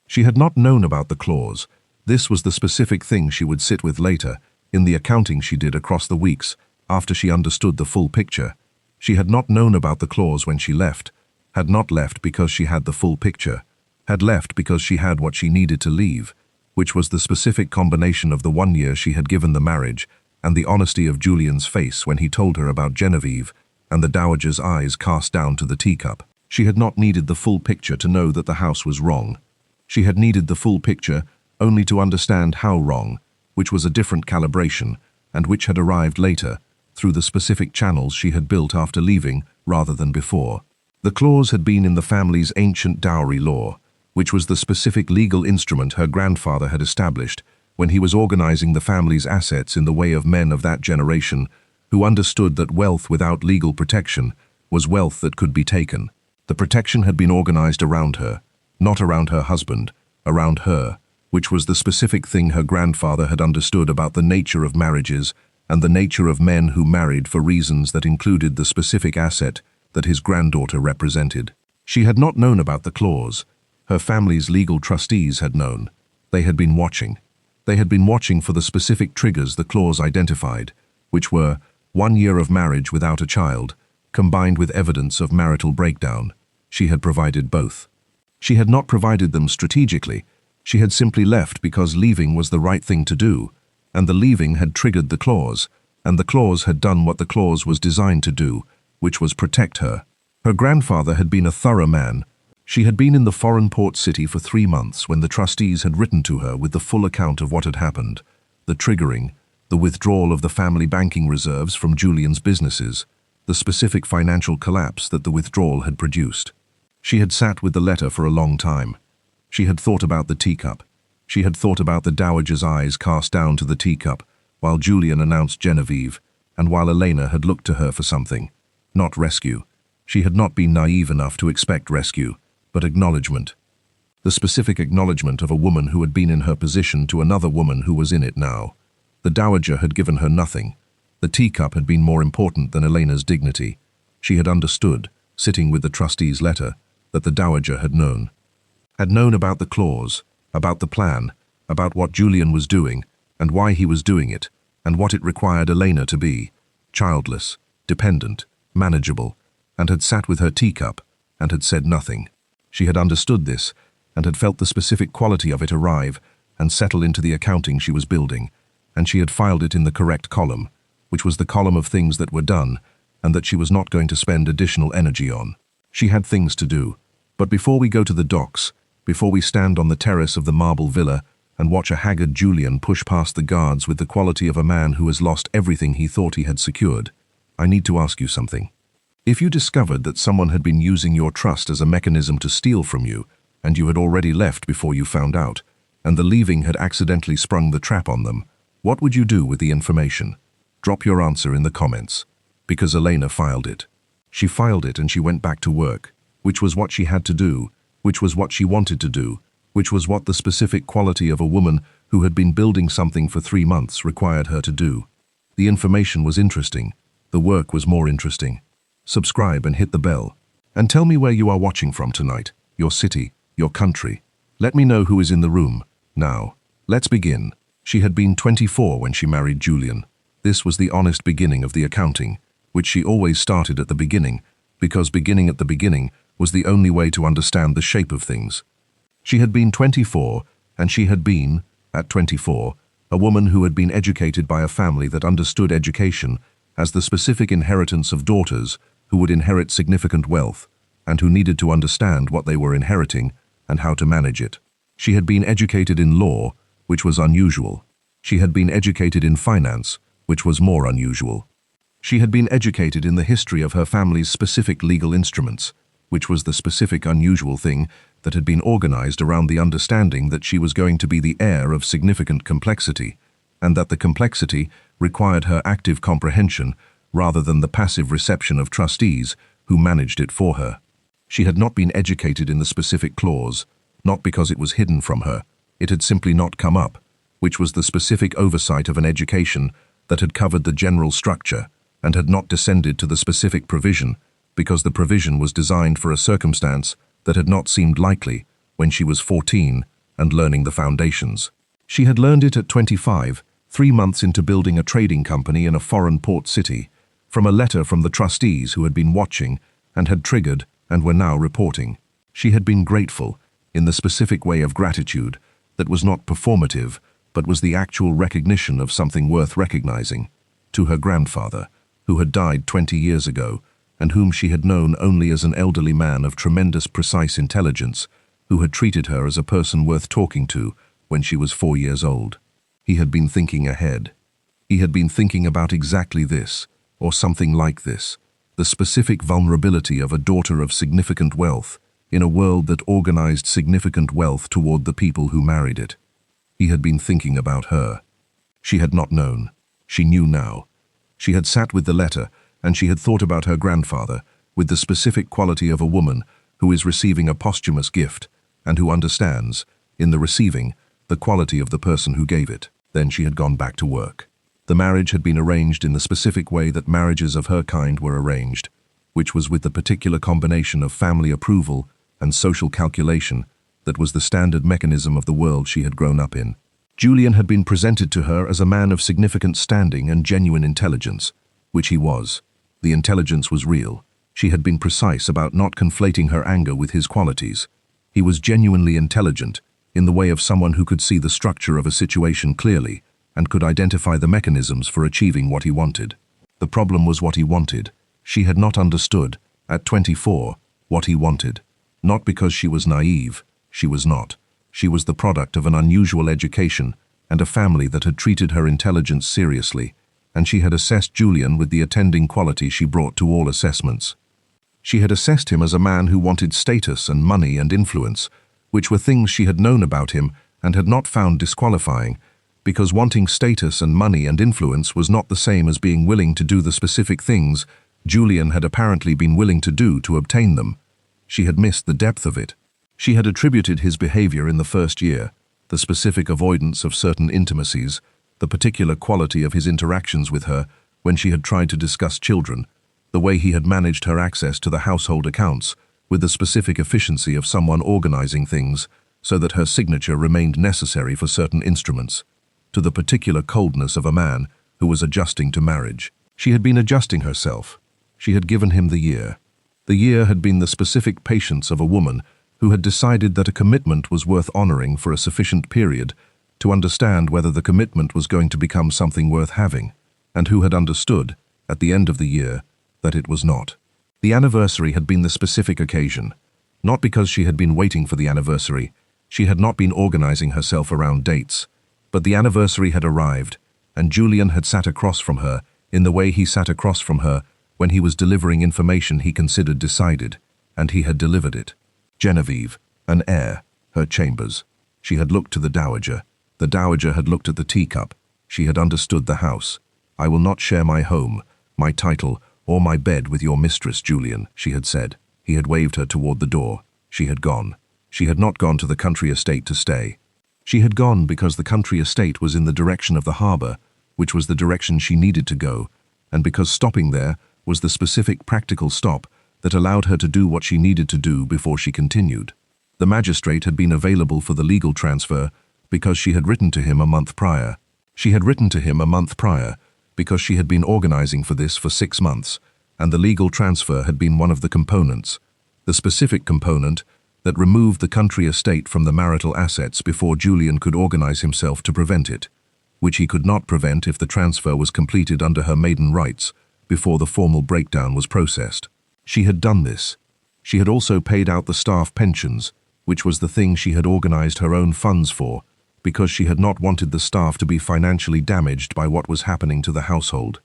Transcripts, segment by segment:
She had not known about the clause. This was the specific thing she would sit with later, in the accounting she did across the weeks, after she understood the full picture. She had not known about the clause when she left, had not left because she had the full picture, had left because she had what she needed to leave, which was the specific combination of the 1 year she had given the marriage and the honesty of Julian's face when he told her about Genevieve and the dowager's eyes cast down to the teacup. She had not needed the full picture to know that the house was wrong. She had needed the full picture only to understand how wrong, which was a different calibration, and which had arrived later, through the specific channels she had built after leaving rather than before. The clause had been in the family's ancient dowry law, which was the specific legal instrument her grandfather had established when he was organizing the family's assets in the way of men of that generation who understood that wealth without legal protection was wealth that could be taken. The protection had been organized around her, not around her husband, around her, which was the specific thing her grandfather had understood about the nature of marriages and the nature of men who married for reasons that included the specific asset that his granddaughter represented. She had not known about the clause. Her family's legal trustees had known. They had been watching. They had been watching for the specific triggers the clause identified, which were 1 year of marriage without a child, combined with evidence of marital breakdown. She had provided both. She had not provided them strategically. She had simply left because leaving was the right thing to do, and the leaving had triggered the clause, and the clause had done what the clause was designed to do, which was protect her. Her grandfather had been a thorough man. She had been in the foreign port city for 3 months when the trustees had written to her with the full account of what had happened, the triggering, the withdrawal of the family banking reserves from Julian's businesses, the specific financial collapse that the withdrawal had produced. She had sat with the letter for a long time. She had thought about the teacup. She had thought about the dowager's eyes cast down to the teacup while Julian announced Genevieve, and while Elena had looked to her for something. Not rescue. She had not been naive enough to expect rescue, but acknowledgement. The specific acknowledgement of a woman who had been in her position to another woman who was in it now. The dowager had given her nothing. The teacup had been more important than Elena's dignity. She had understood, sitting with the trustee's letter, that the dowager had known. Had known about the clause, about the plan, about what Julian was doing, and why he was doing it, and what it required Elena to be, childless, dependent, manageable, and had sat with her teacup, and had said nothing. She had understood this, and had felt the specific quality of it arrive and settle into the accounting she was building, and she had filed it in the correct column, which was the column of things that were done, and that she was not going to spend additional energy on. She had things to do. But before we go to the docks, before we stand on the terrace of the marble villa and watch a haggard Julian push past the guards with the quality of a man who has lost everything he thought he had secured, I need to ask you something. If you discovered that someone had been using your trust as a mechanism to steal from you, and you had already left before you found out, and the leaving had accidentally sprung the trap on them, what would you do with the information? Drop your answer in the comments. Because Elena filed it. She filed it and she went back to work, which was what she had to do, which was what she wanted to do, which was what the specific quality of a woman who had been building something for 3 months required her to do. The information was interesting. The work was more interesting. Subscribe and hit the bell. And tell me where you are watching from tonight, your city, your country. Let me know who is in the room. Now, let's begin. She had been 24 when she married Julian. This was the honest beginning of the accounting, which she always started at the beginning, because beginning at the beginning was the only way to understand the shape of things. She had been 24, and she had been, at 24, a woman who had been educated by a family that understood education as the specific inheritance of daughters who would inherit significant wealth, and who needed to understand what they were inheriting and how to manage it. She had been educated in law, which was unusual. She had been educated in finance, which was more unusual. She had been educated in the history of her family's specific legal instruments, which was the specific unusual thing that had been organized around the understanding that she was going to be the heir of significant complexity, and that the complexity required her active comprehension rather than the passive reception of trustees who managed it for her. She had not been educated in the specific clause, not because it was hidden from her. It had simply not come up, which was the specific oversight of an education that had covered the general structure and had not descended to the specific provision because the provision was designed for a circumstance that had not seemed likely when she was 14 and learning the foundations. She had learned it at 25, 3 months into building a trading company in a foreign port city, from a letter from the trustees who had been watching and had triggered and were now reporting. She had been grateful, in the specific way of gratitude that was not performative, but was the actual recognition of something worth recognizing, to her grandfather, who had died 20 years ago, and whom she had known only as an elderly man of tremendous precise intelligence, who had treated her as a person worth talking to when she was 4 years old. He had been thinking ahead. He had been thinking about exactly this, or something like this, the specific vulnerability of a daughter of significant wealth in a world that organized significant wealth toward the people who married it. He had been thinking about her. She had not known. She knew now. She had sat with the letter, and she had thought about her grandfather, with the specific quality of a woman who is receiving a posthumous gift, and who understands, in the receiving, the quality of the person who gave it. Then she had gone back to work. The marriage had been arranged in the specific way that marriages of her kind were arranged, which was with the particular combination of family approval and social calculation that was the standard mechanism of the world she had grown up in. Julian had been presented to her as a man of significant standing and genuine intelligence, which he was. The intelligence was real. She had been precise about not conflating her anger with his qualities. He was genuinely intelligent, in the way of someone who could see the structure of a situation clearly and could identify the mechanisms for achieving what he wanted. The problem was what he wanted. She had not understood, at 24, what he wanted. Not because she was naive. She was not. She was the product of an unusual education and a family that had treated her intelligence seriously, and she had assessed Julian with the attending quality she brought to all assessments. She had assessed him as a man who wanted status and money and influence, which were things she had known about him and had not found disqualifying, because wanting status and money and influence was not the same as being willing to do the specific things Julian had apparently been willing to do to obtain them. She had missed the depth of it. She had attributed his behavior in the first year, the specific avoidance of certain intimacies, the particular quality of his interactions with her when she had tried to discuss children, the way he had managed her access to the household accounts, with the specific efficiency of someone organizing things so that her signature remained necessary for certain instruments, to the particular coldness of a man who was adjusting to marriage. She had been adjusting herself. She had given him the year. The year had been the specific patience of a woman who had decided that a commitment was worth honoring for a sufficient period to understand whether the commitment was going to become something worth having, and who had understood, at the end of the year, that it was not. The anniversary had been the specific occasion. Not because she had been waiting for the anniversary. She had not been organizing herself around dates. But the anniversary had arrived, and Julian had sat across from her in the way he sat across from her when he was delivering information he considered decided, and he had delivered it. Genevieve, an heir, her chambers. She had looked to the dowager. The dowager had looked at the teacup. She had understood the house. "I will not share my home, my title, or my bed with your mistress, Julian," she had said. He had waved her toward the door. She had gone. She had not gone to the country estate to stay. She had gone because the country estate was in the direction of the harbor, which was the direction she needed to go, and because stopping there was the specific practical stop that allowed her to do what she needed to do before she continued. The magistrate had been available for the legal transfer because she had written to him a month prior. She had written to him a month prior because she had been organizing for this for 6 months, and the legal transfer had been one of the components, the specific component that removed the country estate from the marital assets before Julian could organize himself to prevent it, which he could not prevent if the transfer was completed under her maiden rights before the formal breakdown was processed. She had done this. She had also paid out the staff pensions, which was the thing she had organized her own funds for, because she had not wanted the staff to be financially damaged by what was happening to the household.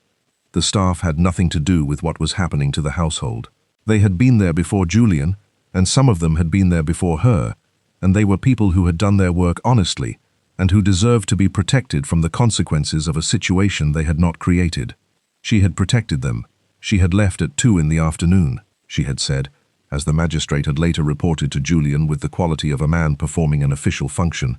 The staff had nothing to do with what was happening to the household. They had been there before Julian, and some of them had been there before her, and they were people who had done their work honestly and who deserved to be protected from the consequences of a situation they had not created. She had protected them. She had left at 2 in the afternoon, she had said, as the magistrate had later reported to Julian with the quality of a man performing an official function,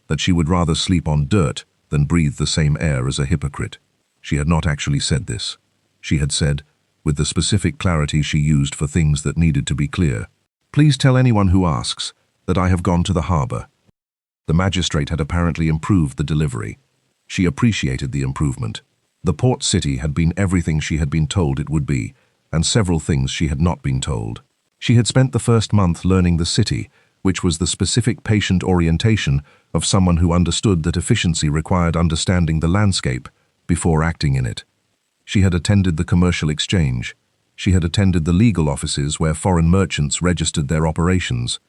that she would rather sleep on dirt than breathe the same air as a hypocrite. She had not actually said this. She had said, with the specific clarity she used for things that needed to be clear, "Please tell anyone who asks that I have gone to the harbor." The magistrate had apparently improved the delivery. She appreciated the improvement. The port city had been everything she had been told it would be, and several things she had not been told. She had spent the first month learning the city, which was the specific patient orientation of someone who understood that efficiency required understanding the landscape before acting in it. She had attended the commercial exchange. She had attended the legal offices where foreign merchants registered their operations.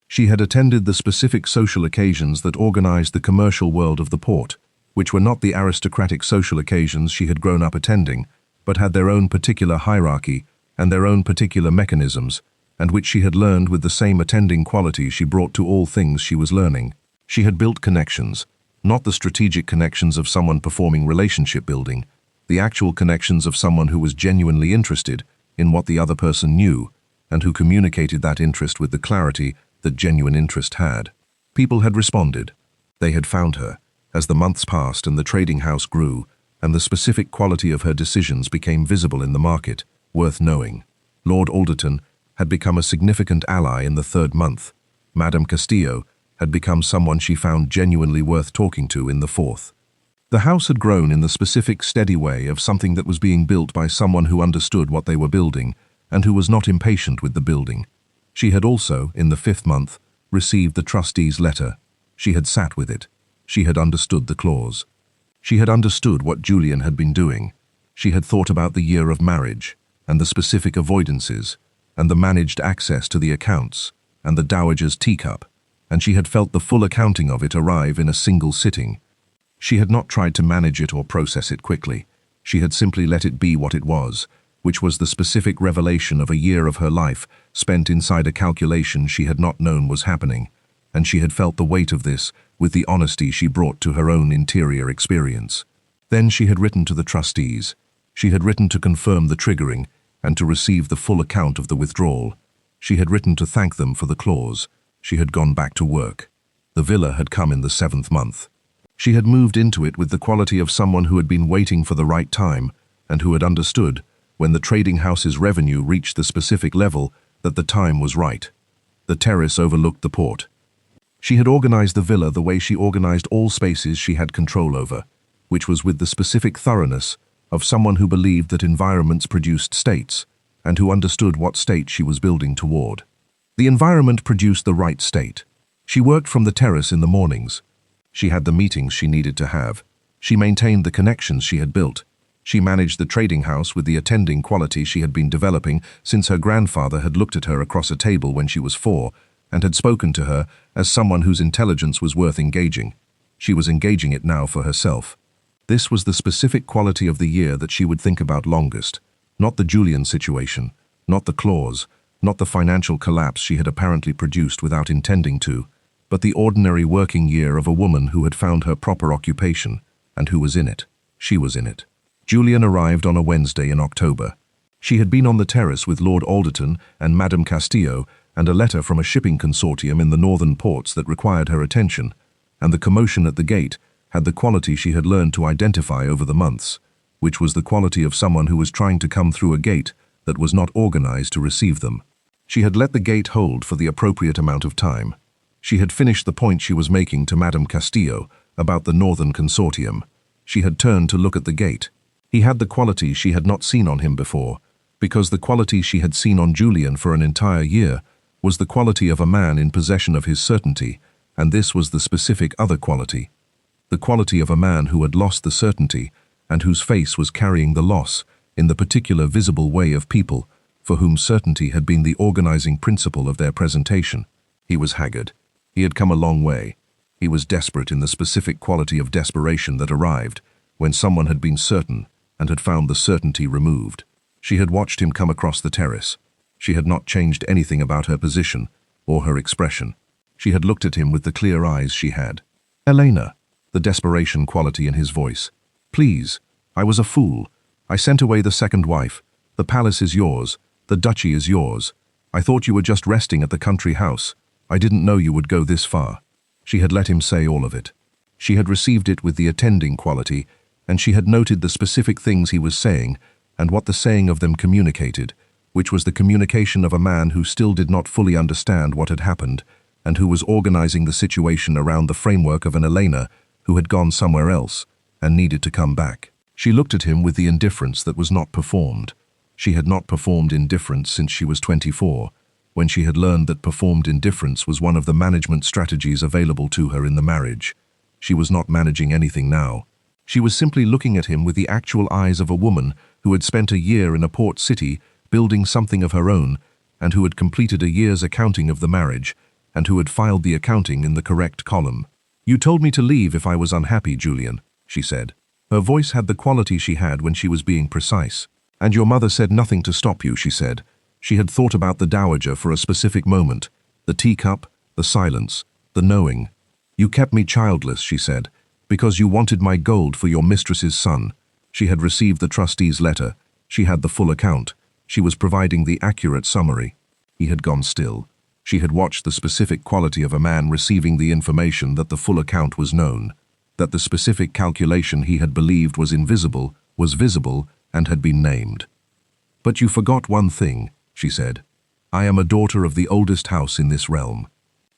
She had attended the specific social occasions that organized the commercial world of the port, which were not the aristocratic social occasions she had grown up attending, but had their own particular hierarchy and their own particular mechanisms, and which she had learned with the same attending quality she brought to all things she was learning. She had built connections, not the strategic connections of someone performing relationship building, the actual connections of someone who was genuinely interested in what the other person knew, and who communicated that interest with the clarity that genuine interest had. People had responded. They had found her. As the months passed and the trading house grew, and the specific quality of her decisions became visible in the market, worth knowing. Lord Alderton had become a significant ally in the third month. Madame Castillo had become someone she found genuinely worth talking to in the fourth. The house had grown in the specific steady way of something that was being built by someone who understood what they were building and who was not impatient with the building. She had also, in the fifth month, received the trustee's letter. She had sat with it. She had understood the clause. She had understood what Julian had been doing. She had thought about the year of marriage, and the specific avoidances, and the managed access to the accounts, and the dowager's teacup, and she had felt the full accounting of it arrive in a single sitting. She had not tried to manage it or process it quickly. She had simply let it be what it was, which was the specific revelation of a year of her life spent inside a calculation she had not known was happening, and she had felt the weight of this with the honesty she brought to her own interior experience. Then she had written to the trustees. She had written to confirm the triggering and to receive the full account of the withdrawal. She had written to thank them for the clause. She had gone back to work. The villa had come in the seventh month. She had moved into it with the quality of someone who had been waiting for the right time and who had understood, when the trading house's revenue reached the specific level, that the time was right. The terrace overlooked the port. She had organized the villa the way she organized all spaces she had control over, which was with the specific thoroughness of someone who believed that environments produced states and who understood what state she was building toward. The environment produced the right state. She worked from the terrace in the mornings. She had the meetings she needed to have. She maintained the connections she had built. She managed the trading house with the attending quality she had been developing since her grandfather had looked at her across a table when she was 4 and had spoken to her as someone whose intelligence was worth engaging. She was engaging it now for herself. This was the specific quality of the year that she would think about longest, not the Julian situation, not the clause, not the financial collapse she had apparently produced without intending to, but the ordinary working year of a woman who had found her proper occupation and who was in it. She was in it. Julian arrived on a Wednesday in October. She had been on the terrace with Lord Alderton and Madame Castillo and a letter from a shipping consortium in the northern ports that required her attention, and the commotion at the gate had the quality she had learned to identify over the months, which was the quality of someone who was trying to come through a gate that was not organized to receive them. She had let the gate hold for the appropriate amount of time. She had finished the point she was making to Madame Castillo about the northern consortium. She had turned to look at the gate. He had the quality she had not seen on him before, because the quality she had seen on Julian for an entire year was the quality of a man in possession of his certainty, and this was the specific other quality. The quality of a man who had lost the certainty and whose face was carrying the loss in the particular visible way of people for whom certainty had been the organizing principle of their presentation. He was haggard. He had come a long way. He was desperate in the specific quality of desperation that arrived when someone had been certain and had found the certainty removed. She had watched him come across the terrace. She had not changed anything about her position or her expression. She had looked at him with the clear eyes she had. "Elena," the desperation quality in his voice. "Please, I was a fool. I sent away the second wife. The palace is yours. The duchy is yours. I thought you were just resting at the country house. I didn't know you would go this far." She had let him say all of it. She had received it with the attending quality, and she had noted the specific things he was saying and what the saying of them communicated, which was the communication of a man who still did not fully understand what had happened and who was organizing the situation around the framework of an Elena who had gone somewhere else and needed to come back. She looked at him with the indifference that was not performed. She had not performed indifference since she was 24, when she had learned that performed indifference was one of the management strategies available to her in the marriage. She was not managing anything now. She was simply looking at him with the actual eyes of a woman who had spent a year in a port city building something of her own, and who had completed a year's accounting of the marriage, and who had filed the accounting in the correct column. "You told me to leave if I was unhappy, Julian," she said. Her voice had the quality she had when she was being precise. "And your mother said nothing to stop you," she said. She had thought about the dowager for a specific moment, the teacup, the silence, the knowing. "You kept me childless," she said, "because you wanted my gold for your mistress's son." She had received the trustee's letter. She had the full account. She was providing the accurate summary. He had gone still. She had watched the specific quality of a man receiving the information that the full account was known, that the specific calculation he had believed was invisible was visible and had been named. "But you forgot one thing," she said. "I am a daughter of the oldest house in this realm."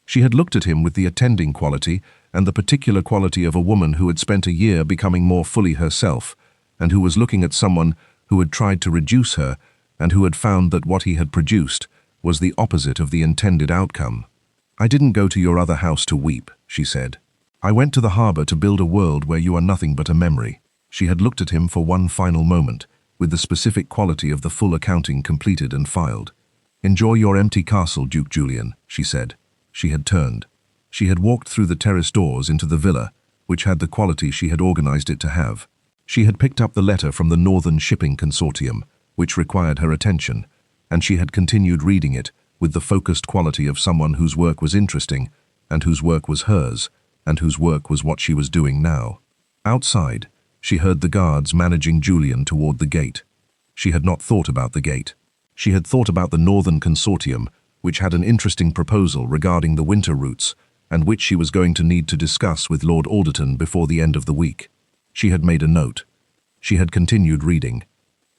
She had looked at him with the attending quality and the particular quality of a woman who had spent a year becoming more fully herself, and who was looking at someone who had tried to reduce her and who had found that what he had produced was the opposite of the intended outcome. "I didn't go to your other house to weep," she said. "I went to the harbor to build a world where you are nothing but a memory." She had looked at him for one final moment, with the specific quality of the full accounting completed and filed. "Enjoy your empty castle, Duke Julian," she said. She had turned. She had walked through the terrace doors into the villa, which had the quality she had organized it to have. She had picked up the letter from the Northern Shipping Consortium, which required her attention, and she had continued reading it with the focused quality of someone whose work was interesting, and whose work was hers, and whose work was what she was doing now. Outside, she heard the guards managing Julian toward the gate. She had not thought about the gate. She had thought about the Northern Consortium, which had an interesting proposal regarding the winter routes, and which she was going to need to discuss with Lord Alderton before the end of the week. She had made a note. She had continued reading.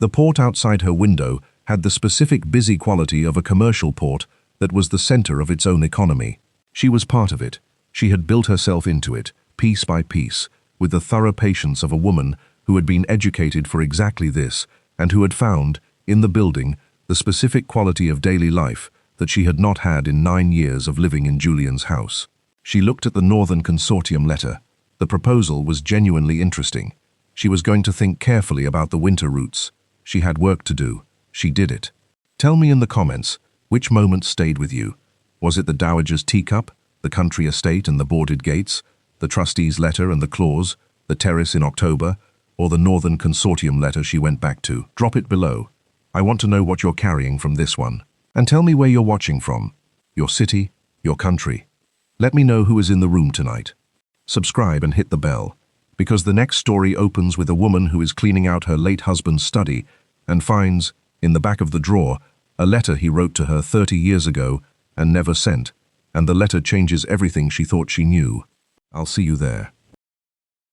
The port outside her window had the specific busy quality of a commercial port that was the center of its own economy. She was part of it. She had built herself into it, piece by piece, with the thorough patience of a woman who had been educated for exactly this, and who had found, in the building, the specific quality of daily life that she had not had in 9 years of living in Julian's house. She looked at the Northern Consortium letter. The proposal was genuinely interesting. She was going to think carefully about the winter routes. She had work to do. She did it. Tell me in the comments, which moment stayed with you? Was it the dowager's teacup, the country estate and the boarded gates, the trustee's letter and the clause, the terrace in October, or the Northern Consortium letter she went back to? Drop it below. I want to know what you're carrying from this one. And tell me where you're watching from. Your city, your country. Let me know who is in the room tonight. Subscribe and hit the bell, because the next story opens with a woman who is cleaning out her late husband's study and finds, in the back of the drawer, a letter he wrote to her 30 years ago and never sent, and the letter changes everything she thought she knew. I'll see you there.